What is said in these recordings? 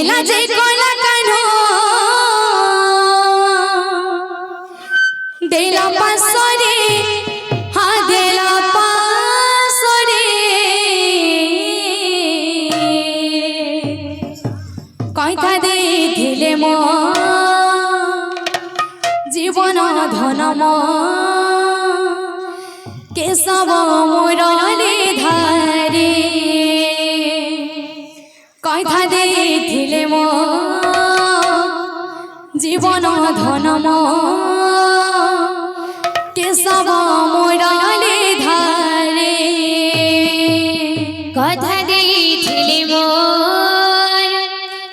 হেলা যে কলা কানো দেলা পাসরে হা দেলা পাসরে কইতা দেখিলে মো জীবন ধনম কেশব মুরলি ধারে কইতা দেখিলে মো জীবন ধনম কেশব মুরলি ধারে কথা দেখিলে মো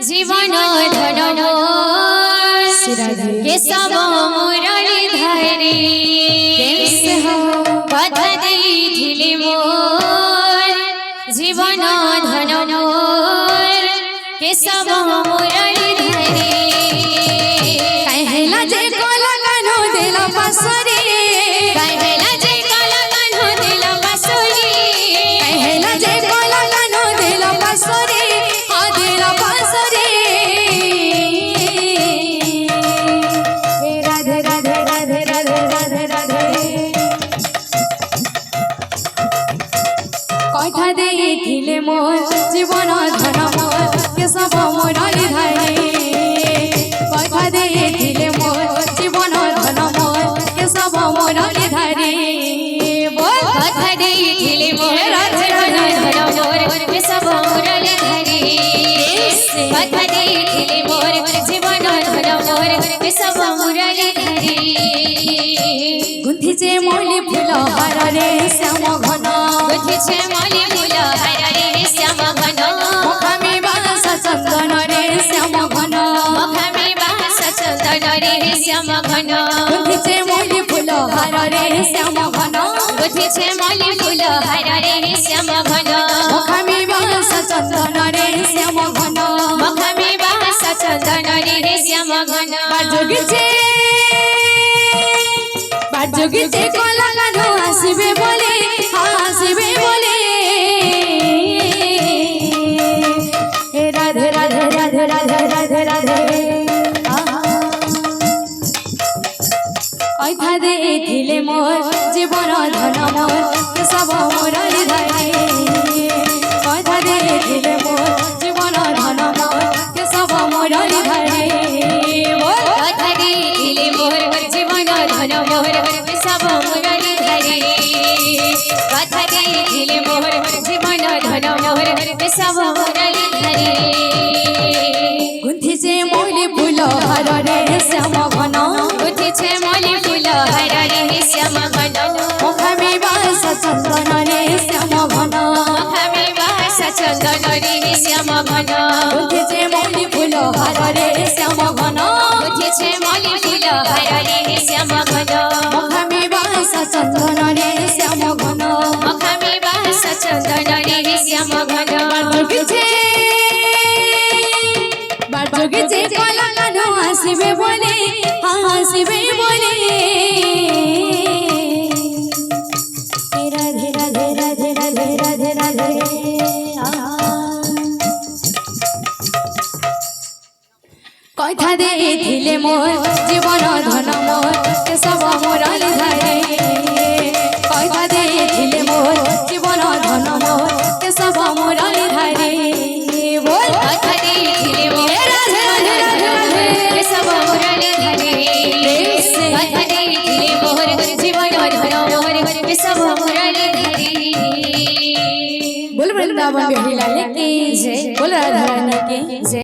জীবন ধনম কেশব মুরলি ধারে কথা দেখিলে মো জীবন ধনম কেশব মুরলি ধারে হেলা যে কলা কানো দেলা পাসরে হেলা যে কলা কানো দেলা পাসরে হেলা যে কলা কানো দেলা পাসরে হা দেলা পাসরে রাধে রাধে রাধে রাধে রাধে রাধে কথা দেখিলে মোর জীবন ধন মোর কেশব মুরলি ধারে কথা দেখিলে মোর জীবন ধন মোর কেশব মুরলি ধারে বল কথা দেখিলে মো জীবন ধনম কেশব মুরলি ধারে কথা দেখিলে মো জীবন ধনম কেশব মুরলি ধারে গুন্থিছে মলি ফুল হারে শ্যাম ঘন গুন্থিছে মলি ফুল হারে শ্যাম ঘন মুখামে বাস চন্দন রে শ্যাম ঘন মুখামে বাস চন্দন রে শ্যাম ঘন গুন্থিছে মলি ফুল হারে শ্যাম ঘন গুন্থিছে মলি ফুল হারে শ্যাম ঘন মুখামে বাস চন্দন রে শ্যাম ঘন মুখামে বাস চন্দন রে শ্যাম ঘন বাজুগিছে কলা কানো আসিবে বলে আসিবে বলে রাধে রাধে রাধে রাধে রাধে রাধে কইতা দেখিলে মোর জীবন ধন মোর কেশব মুরলি ধারে কইতা দেখিলে মোর জীবন ধন মোর কেশব মুরলি ধারে বল কথা দেখিলে মোর জীবন ধনম কেশব মুরলি ধারে কথা দেখিলে মোর জীবন ধনম কেশব মুরলি ধারে গুন্থিছে মলি ফুল হারে শ্যাম ঘন গুন্থিছে মলি ফুল হারে শ্যাম ঘন মুখামে বাস চন্দন রে শ্যাম ঘন মুখামে বাস চন্দন রে শ্যাম ঘন গুন্থিছে মলি ফুল হারে শ্যাম ঘন গুন্থিছে মলি ফুল হারে শ্যাম ঘন মুখামে বাস চন্দন রে শ্যাম ঘন মুখামে বাস চন্দন রে শ্যাম ঘন বাজুগিছে কলা কানো আসিবে বলে আসিবে বলে রাধে রাধে রাধে রাধে রাধে রাধে কথা দেখিলে মোর জীবন ধন মোর কেশব মুরলি ধারে কথা দেখিলে মোর জীবন ধন মোর কেশব মুরলি ধারে বল কথা দেখিলে মো রাধে রাধে রাধে রাধে কেশব মুরলি ধারে কথা দেখিলে মোর জীবন ধনম কেশব মুরলি ধারে बोल वृंदावन बिहारी लाल की जय बोल राधा रानी की जय।